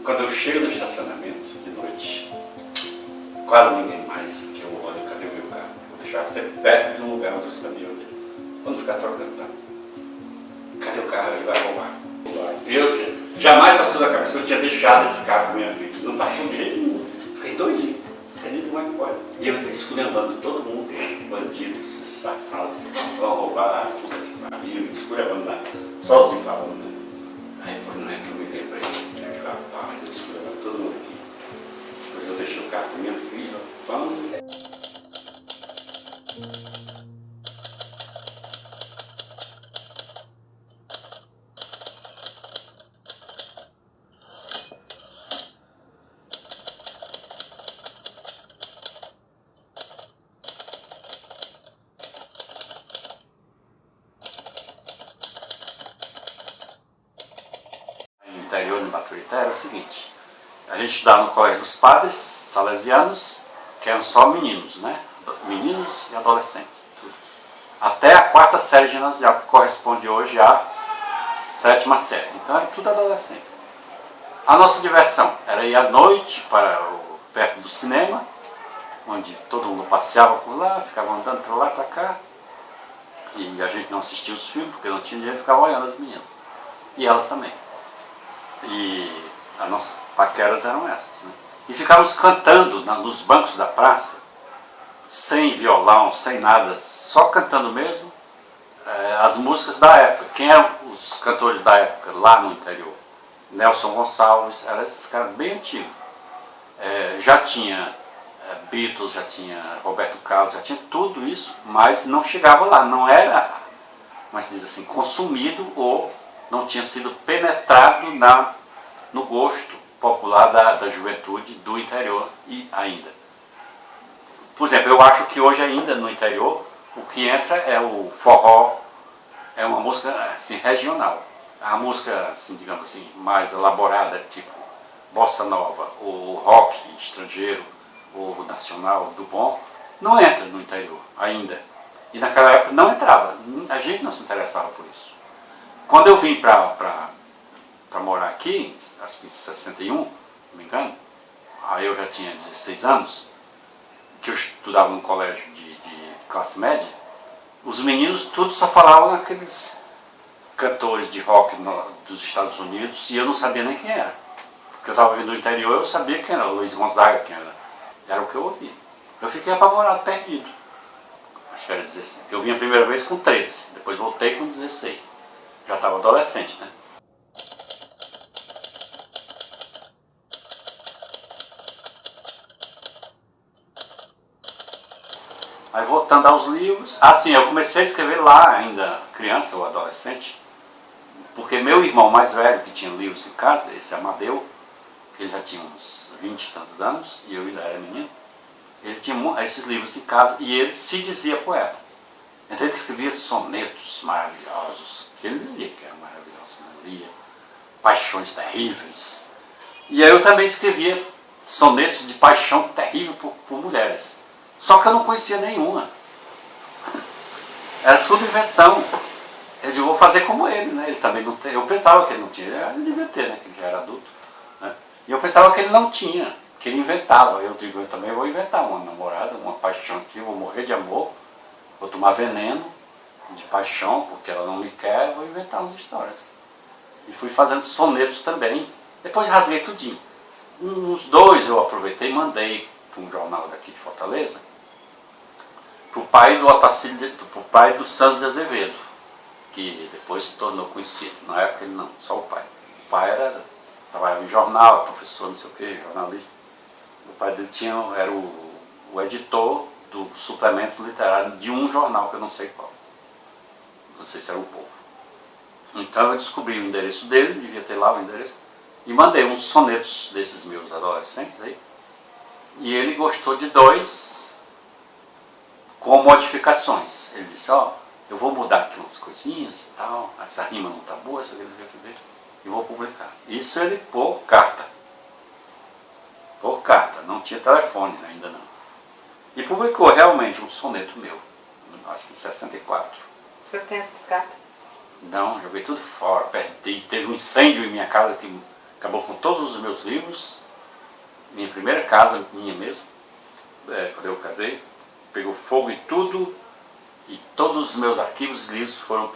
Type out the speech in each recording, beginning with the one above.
Quando eu chego no estacionamento de noite, quase ninguém mais, que eu olho, cadê o meu carro? Vou deixar sempre perto do lugar onde eu estaria ali. Quando ficar trocando carro, cadê o carro? Ele vai roubar. Eu jamais passou da cabeça que eu tinha deixado esse carro na minha vida. Não passou de jeito nenhum. Fiquei doidinho. Eles vão embora. E eu esculhambando todo mundo, bandidos, safados, vão roubar a puta que pariu, esculhambando lá, sozinho falando, né? Aí por não é que eu me lembrei, né? Rapaz, eu esculhambando todo mundo aqui. Depois eu deixei o carro com minha filha, vamos. No interior de Baturité era o seguinte, a gente estudava no colégio dos padres salesianos, que eram só meninos, né? Meninos e adolescentes. Tudo. Até a 4ª série ginasial, que corresponde hoje à 7ª série. Então era tudo adolescente. A nossa diversão era ir à noite perto do cinema, onde todo mundo passeava por lá, ficava andando para lá e para cá. E a gente não assistia os filmes, porque não tinha dinheiro, ficava olhando as meninas. E elas também. E as nossas paqueras eram essas, né? E ficávamos cantando nos bancos da praça, sem violão, sem nada, só cantando mesmo as músicas da época. Quem eram os cantores da época lá no interior? Nelson Gonçalves, eram esses caras bem antigos. Já tinha Beatles, já tinha Roberto Carlos, já tinha tudo isso, mas não chegava lá, não era, mas diz assim, consumido ou não tinha sido penetrado no gosto popular da juventude do interior e ainda. Por exemplo, eu acho que hoje ainda no interior o que entra é o forró, é uma música assim, regional. A música, assim, digamos assim, mais elaborada, tipo bossa nova, ou rock estrangeiro, ou nacional do bom, não entra no interior ainda. E naquela época não entrava, a gente não se interessava por isso. Quando eu vim para morar aqui, acho que em 61, não me engano, aí eu já tinha 16 anos, que eu estudava num colégio de classe média, os meninos tudo só falavam naqueles cantores de rock dos Estados Unidos e eu não sabia nem quem era. Porque eu estava vindo do interior, eu sabia quem era, Luiz Gonzaga, quem era. Era o que eu ouvia. Eu fiquei apavorado, perdido. Acho que era 16. Eu vim a primeira vez com 13, depois voltei com 16. Já estava adolescente, né? Aí voltando aos livros, assim, eu comecei a escrever lá ainda criança ou adolescente, porque meu irmão mais velho, que tinha livros em casa, esse Amadeu, ele já tinha uns 20 e tantos anos, e eu ainda era menino, ele tinha esses livros em casa e ele se dizia poeta. Então ele escrevia sonetos maravilhosos, que ele dizia que eram maravilhosos, né? Lia paixões terríveis. E aí eu também escrevia sonetos de paixão terrível por mulheres. Só que eu não conhecia nenhuma. Era tudo invenção. Eu digo, vou fazer como ele, né? Ele também não tem. Eu pensava que ele não tinha, ele devia ter, né? Que ele já era adulto. Né? E eu pensava que ele não tinha, que ele inventava. Eu digo, eu também vou inventar uma namorada, uma paixão aqui, vou morrer de amor, vou tomar veneno de paixão, porque ela não me quer, vou inventar umas histórias. E fui fazendo sonetos também. Depois rasguei tudinho. Uns 2 eu aproveitei e mandei para um jornal daqui de Fortaleza, para o pai do Otacílio, para o pai do Santos de Azevedo, que depois se tornou conhecido. Na época ele não, só o pai. O pai trabalhava em jornal, professor, não sei o que, jornalista. O pai dele era o editor do suplemento literário de um jornal, que eu não sei qual. Não sei se era o Povo. Então eu descobri o endereço dele, devia ter lá o endereço, e mandei uns sonetos desses meus adolescentes aí. E ele gostou de 2 com modificações. Ele disse, eu vou mudar aqui umas coisinhas e tal, essa rima não está boa, essa aqui não receber, e vou publicar. Isso ele por carta. Por carta, não tinha telefone ainda não. E publicou realmente um soneto meu, acho que em 64. O senhor tem essas cartas? Não, joguei tudo fora, perdi. Teve um incêndio em minha casa que Acabou com todos os meus livros. Minha primeira casa, minha mesmo, quando eu casei, pegou fogo em tudo e todos os meus arquivos e livros foram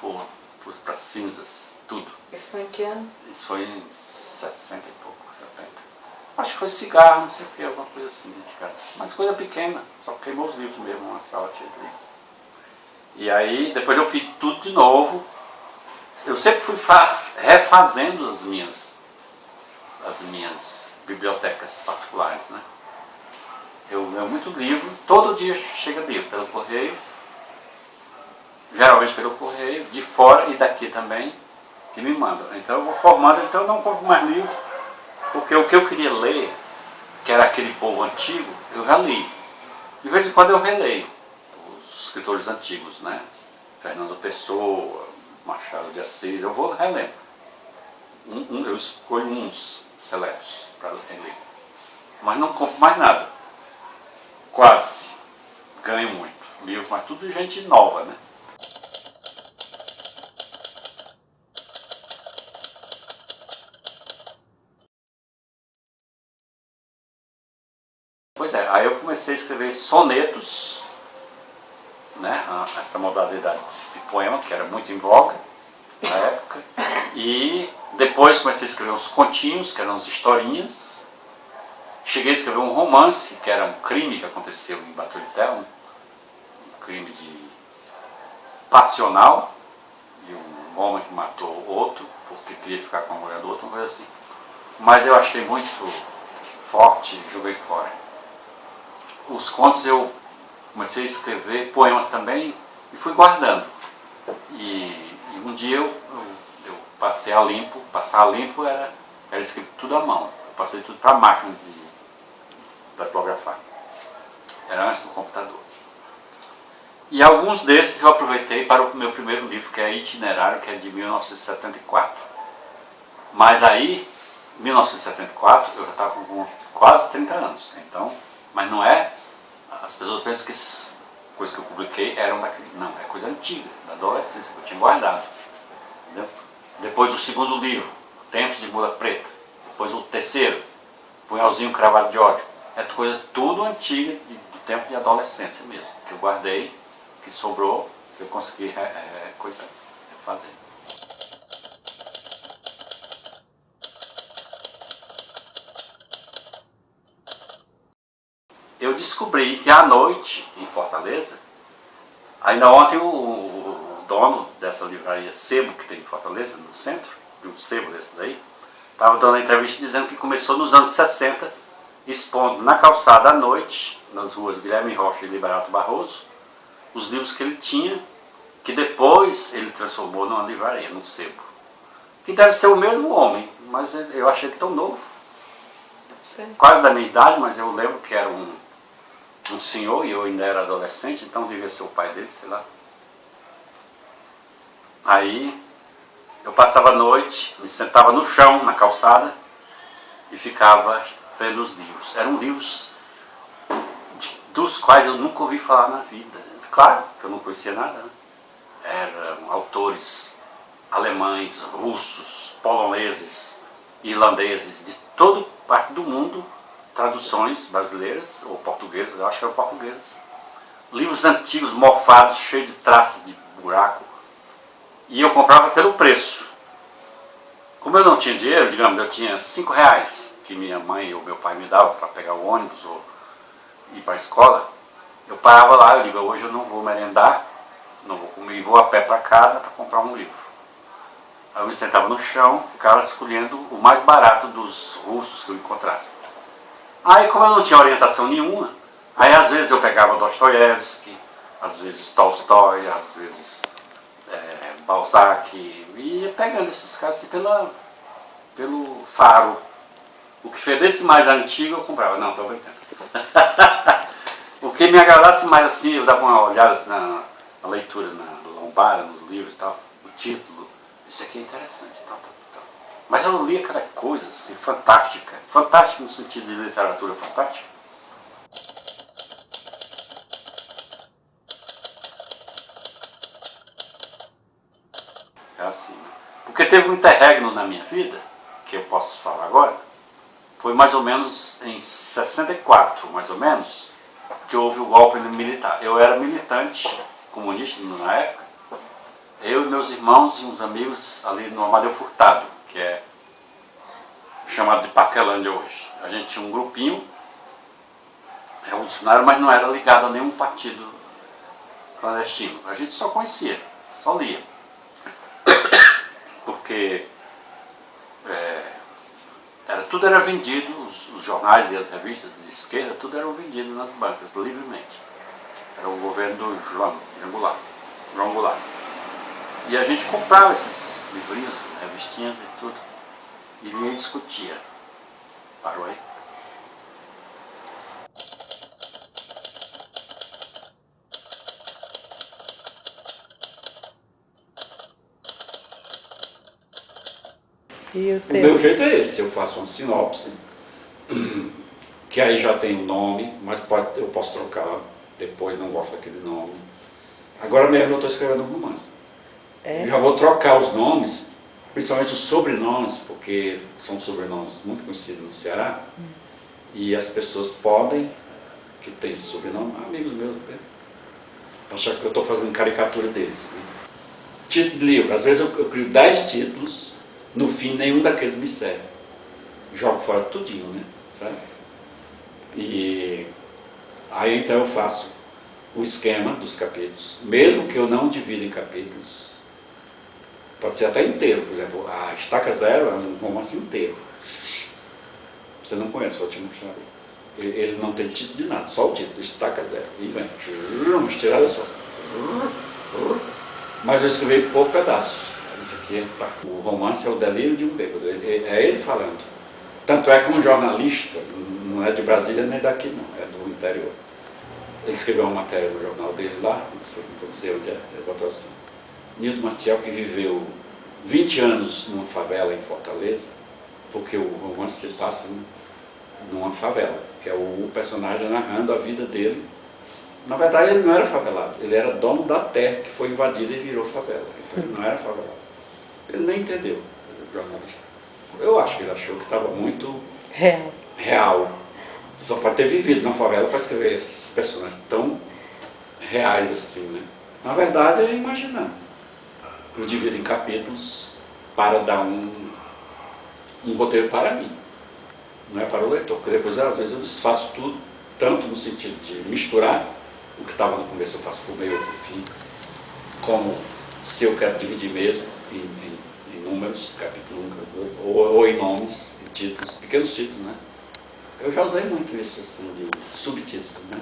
para cinzas, tudo. Isso foi em que ano? Isso foi em 60 e pouco, 70. Acho que foi cigarro, não sei o que, alguma coisa assim dentro de casa. Mas coisa pequena, só queimou os livros mesmo, uma sala cheia de livros. E aí, depois eu fiz tudo de novo. Eu sempre fui refazendo as minhas bibliotecas particulares, né? Eu leio muito livro, todo dia chega livro pelo correio, geralmente pelo correio, de fora e daqui também, que me mandam. Então eu vou formando, então eu não compro mais livro, porque o que eu queria ler, que era aquele povo antigo, eu já li. De vez em quando eu releio os escritores antigos, né? Fernando Pessoa, Machado de Assis, eu vou relendo. Eu escolho uns seletos para reler. Mas não compro mais nada. Quase. Ganho muito. Livro, mas tudo de gente nova, né? Pois é, aí eu comecei a escrever sonetos, né? Essa modalidade de poema, que era muito em voga na época. E depois comecei a escrever uns continhos, que eram as historinhas. Cheguei a escrever um romance, que era um crime que aconteceu em Baturité, um crime passional, de um homem que matou outro, porque queria ficar com a mulher do outro, uma coisa assim. Mas eu achei muito forte e joguei fora. Os contos eu comecei a escrever, poemas também, e fui guardando. E um dia eu passei a limpo. Passar a limpo era escrito tudo à mão. Eu passei tudo para a máquina de datilografar. Era antes do computador. E alguns desses eu aproveitei para o meu primeiro livro, que é Itinerário, que é de 1974. Mas aí, em 1974, eu já estava com quase 30 anos. Então, mas não é... As pessoas pensam que essas coisas que eu publiquei eram daquele... Não, é coisa antiga, da adolescência, que eu tinha guardado. Entendeu? Depois o segundo livro, Tempos de Mula Preta. Depois o terceiro, Punhalzinho Cravado de Ódio. É coisa tudo antiga, do tempo de adolescência mesmo, que eu guardei, que sobrou, que eu consegui fazer. Eu descobri que à noite, em Fortaleza, ainda ontem o dono dessa livraria Sebo, que tem em Fortaleza, no centro, de um sebo desse daí, estava dando a entrevista dizendo que começou nos anos 60, expondo na calçada à noite, nas ruas Guilherme Rocha e Liberato Barroso, os livros que ele tinha, que depois ele transformou numa livraria, num sebo. Que deve ser o mesmo homem, mas eu achei ele tão novo. Sim. Quase da minha idade, mas eu lembro que era um senhor, e eu ainda era adolescente, então devia ser o pai dele, sei lá. Aí eu passava a noite, me sentava no chão, na calçada, e ficava vendo os livros. Eram livros dos quais eu nunca ouvi falar na vida. Claro que eu não conhecia nada, né? Eram autores alemães, russos, poloneses, irlandeses, de toda parte do mundo, traduções brasileiras ou portuguesas, eu acho que eram portuguesas. Livros antigos, mofados, cheios de traços de buraco. E eu comprava pelo preço. Como eu não tinha dinheiro, digamos, eu tinha R$5 que minha mãe ou meu pai me davam para pegar o ônibus ou ir para a escola, eu parava lá, eu digo, hoje eu não vou merendar, não vou comer, e vou a pé para casa para comprar um livro. Aí eu me sentava no chão, ficava escolhendo o mais barato dos russos que eu encontrasse. Aí, como eu não tinha orientação nenhuma, aí às vezes eu pegava Dostoiévski, às vezes Tolstói, às vezes Balzac, e ia pegando esses caras assim pelo faro. O que fedesse mais antigo eu comprava. Não, estou brincando. O que me agradasse mais assim, eu dava uma olhada assim, na leitura, na lombada, nos livros e tal, o título. Isso aqui é interessante, tal. Mas eu lia cada coisa assim, fantástica. Fantástica no sentido de literatura fantástica. É assim, né? Porque teve um interregno na minha vida, que eu posso falar falar agora, foi mais ou menos em 64, mais ou menos, que houve o golpe militar. Eu era militante comunista na época, eu e meus irmãos e uns amigos ali no Amadeu Furtado, que é chamado de Paquelândia hoje. A gente tinha um grupinho revolucionário, mas não era ligado a nenhum partido clandestino. A gente só conhecia, só lia. Porque tudo era vendido, os jornais e as revistas de esquerda, tudo eram vendidos nas bancas, livremente. Era o governo do João Goulart. E a gente comprava esses livrinhos, revistinhas e tudo, e lia e discutia. Parou aí? E o meu jeito é esse, eu faço uma sinopse, que aí já tem um nome, mas eu posso trocar depois, não gosto daquele nome. Agora mesmo eu estou escrevendo um romance. Eu já vou trocar os nomes, principalmente os sobrenomes, porque são sobrenomes muito conhecidos no Ceará, e as pessoas podem, que tem esse sobrenome, amigos meus até, achar que eu estou fazendo caricatura deles. Né? Título de livro, às vezes eu crio 10 títulos, no fim nenhum daqueles me serve. Jogo fora tudinho, né? Sabe? E aí então eu faço o esquema dos capítulos, mesmo que eu não divida em capítulos, pode ser até inteiro, por exemplo, a Estaca Zero é um romance inteiro. Você não conhece, vou te mostrar. Ele não tem título de nada, só o título, Estaca Zero. E vem, umas tiradas só. Mas eu escrevi pouco pedaço. Isso aqui o romance é o delírio de um bêbado, é ele falando. Tanto é que um jornalista, não é de Brasília nem daqui não, é do interior. Ele escreveu uma matéria no jornal dele lá, não vou dizer onde é, ele botou assim. Nildo Maciel, que viveu 20 anos numa favela em Fortaleza, porque o romance se passa numa favela, que é o personagem narrando a vida dele. Na verdade ele não era favelado, ele era dono da terra que foi invadida e virou favela. Então ele não era favelado. Ele nem entendeu, o jornalista. Eu acho que ele achou que estava muito real. Só pode ter vivido na favela para escrever esses personagens tão reais assim, né? Na verdade é imaginando. Eu divido em capítulos para dar um roteiro para mim. Não é para o leitor, porque depois às vezes eu desfaço tudo, tanto no sentido de misturar o que estava no começo eu faço por meio ou por fim, como se eu quero dividir mesmo em números, capítulo 1, ou em nomes, em títulos, pequenos títulos, né? Eu já usei muito isso, assim, de subtítulos, né?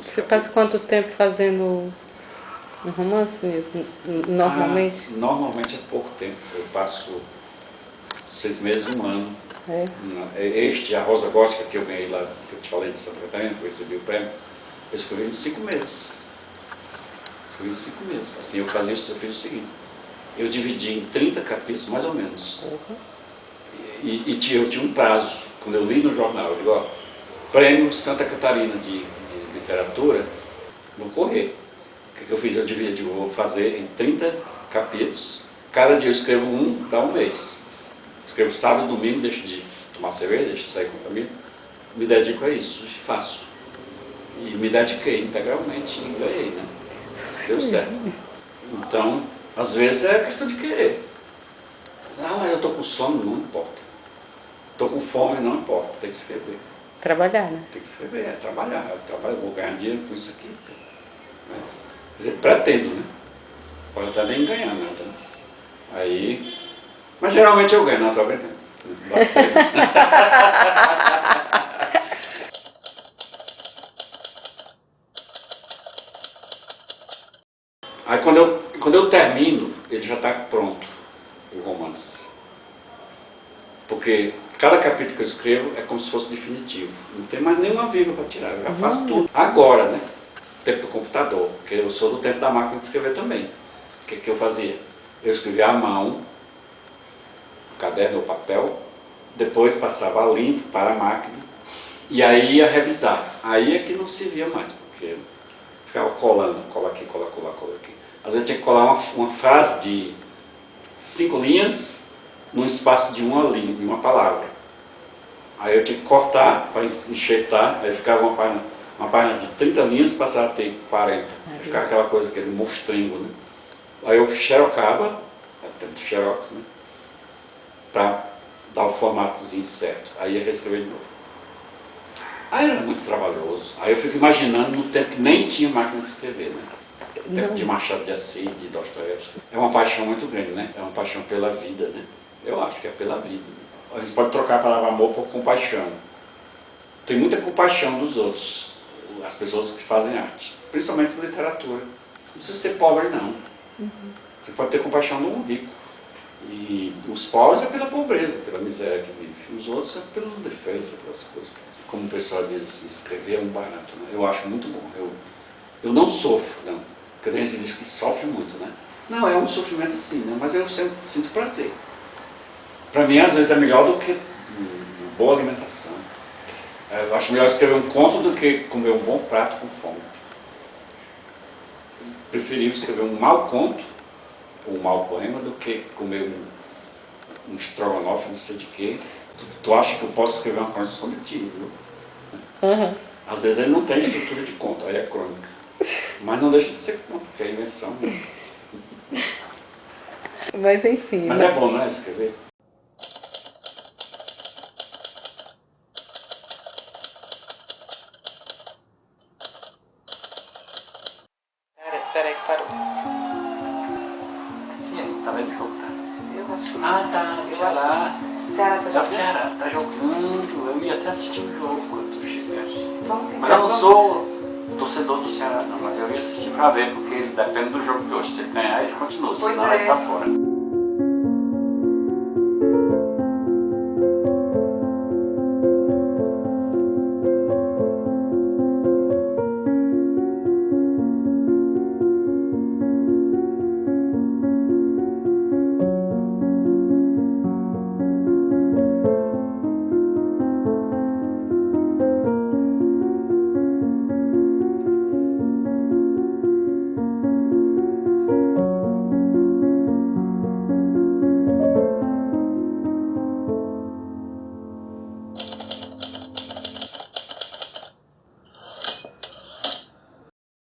Você passa quanto tempo fazendo um romance, normalmente? Normalmente é pouco tempo, eu passo 6 meses, 1 ano. A Rosa Gótica, que eu ganhei lá, que eu te falei de Santa Catarina, que eu recebi o prêmio, eu escrevi em 5 meses. Escrevi em 5 meses. Assim, eu fiz o seguinte, eu dividi em 30 capítulos, mais ou menos. E eu tinha um prazo, quando eu li no jornal, eu digo, ó, Prêmio Santa Catarina de Literatura, vou correr. O que eu fiz? Eu vou fazer em 30 capítulos, cada dia eu escrevo um, dá um mês. Escrevo sábado, domingo, deixo de tomar cerveja, deixo de sair com a família, me dedico a isso, e faço. E me dediquei integralmente e ganhei, né? Deu certo. Então, às vezes é questão de querer. Ah, mas eu estou com sono, não importa. Estou com fome, não importa, tem que escrever. Trabalhar, né? Tem que escrever, trabalhar. Eu vou ganhar dinheiro com isso aqui. Né? Quer dizer, pretendo, né? Pode até nem ganhar nada. Né? Aí... Mas geralmente eu ganho, não, estou brincando. Aí quando eu termino, ele já está pronto, o romance. Porque cada capítulo que eu escrevo é como se fosse definitivo. Não tem mais nenhuma vírgula para tirar, eu já faço tudo. Agora, né? Tempo do computador, porque eu sou do tempo da máquina de escrever também. O que eu fazia? Eu escrevia à mão, no caderno ou papel, depois passava limpo para a máquina, e aí ia revisar. Aí é que não servia mais, porque ficava colando, cola aqui, cola aqui. Às vezes tinha que colar uma frase de 5 linhas num espaço de uma linha, de uma palavra. Aí eu tinha que cortar para enxertar, aí ficava uma página de 30 linhas, passava a ter 40. Aí ficava aquela coisa, aquele mostrengo, né? Aí eu xerocava, tempo de xerox, né? Para dar o formatozinho certo. Aí ia reescrever de novo. Aí era muito trabalhoso. Aí eu fico imaginando no tempo que nem tinha máquina de escrever, né? No tempo de Machado de Assis, de Dostoiévski. É uma paixão muito grande, né? É uma paixão pela vida, né? Eu acho que é pela vida. A gente pode trocar a palavra amor por compaixão. Tem muita compaixão dos outros, as pessoas que fazem arte, principalmente literatura. Não precisa ser pobre, não. Você pode ter compaixão de um rico. E os pobres é pela pobreza, pela miséria que vive. Os outros é pelos defeitos, pelas coisas. Como o pessoal diz, escrever é um barato, né? Eu acho muito bom. Eu não sofro, não. Porque tem gente que diz que sofre muito, né? Não, é um sofrimento sim, né? Mas eu sempre sinto prazer. Para mim, às vezes, é melhor do que boa alimentação. Eu acho melhor escrever um conto do que comer um bom prato com fome. Preferia escrever um mau conto, ou um mau poema, do que comer um estrogonofe, não sei de quê. Tu acha que eu posso escrever uma crônica sobre ti, viu? Uhum. Às vezes ele não tem estrutura de conto, aí é crônica. Mas não deixa de ser conto, porque é invenção. Né? Mas enfim. Mas é bom, não é, escrever? Peraí, que parou. E aí, tá vendo o jogo, tá? Eu acho que... Ah, tá, Eu Ceará. Ceará tá É o jogando? Ceará, tá jogando. Eu ia até assistir o jogo quando tu chegasse. Vamos tentar. Mas eu não sou torcedor do Ceará, não. Mas eu ia assistir pra ver, porque depende do jogo de hoje. Se ele ganhar, ele continua. Pois Senão é. ele tá fora.